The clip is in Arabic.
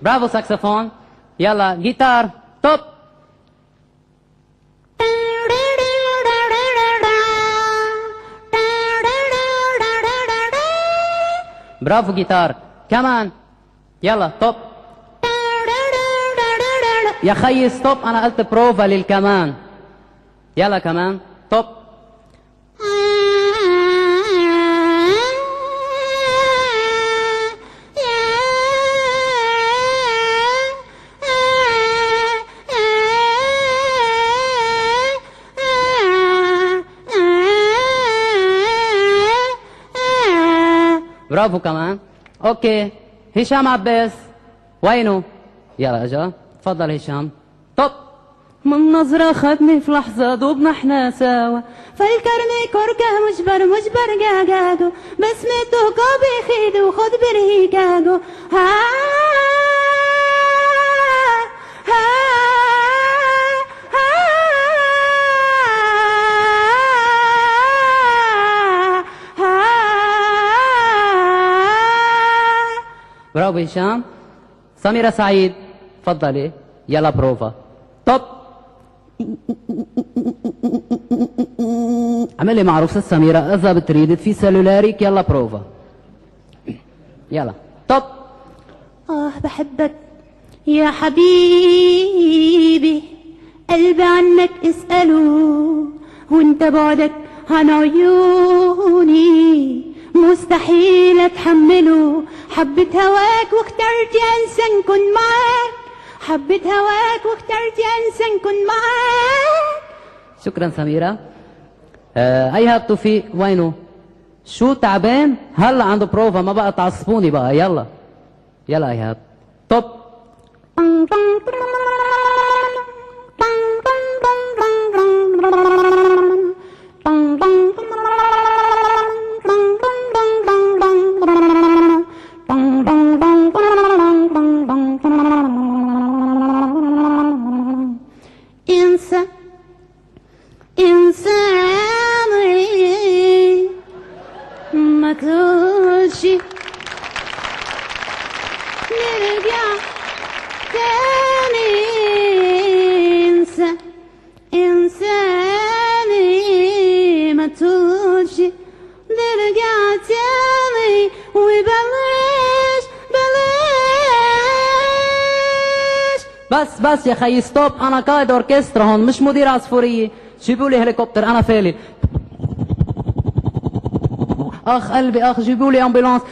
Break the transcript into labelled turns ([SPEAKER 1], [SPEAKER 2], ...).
[SPEAKER 1] برافو ساكسفون. يلا جيتار توب. برافو جيتار كمان. يلا توب. يا خيي ستوب، انا قلت بروفا للكمان. يلا كمان توب. برافو كمان. اوكي هشام عباس وينه؟ يلا اجا. تفضل هشام طب. من نظرة خدني في لحظة دوبنا احنا سوا، فالكرني كركه مجبر جاجاجو، بس متوقع بخيد وخد برهيجاجو. ها ها برافو هشام. سميرة سعيد تفضلي. يلا بروفا طب. اعملي معروف ست سميرة، اذا بتريد في سلولاريك. يلا بروفا. يلا طب.
[SPEAKER 2] بحبك يا حبيبي، قلبي عنك اسأله، وانت بعدك عن عيوني مستحيل اتحمله. حبيت هواك واخترت انسى نكون معاك، حبيت هواك واخترت انسى نكون معاك.
[SPEAKER 1] شكرا سميرة. ايهاب توفيق وينه؟ شو تعبان؟ هلا عنده بروفا، ما بقى تعصبوني بقى. يلا يلا ايهاب طب.
[SPEAKER 2] ما تقولش نرجع تاني. انساني ما تقولش نرجع تاني، وبلاش
[SPEAKER 1] بس يا خيي ستوب. انا قائد اوركسترا هون، مش مدير عصفورية. جيبوا لي هليكوبتر، انا فالي. اخ قلبي اخ، جيبوا لي امبولانس.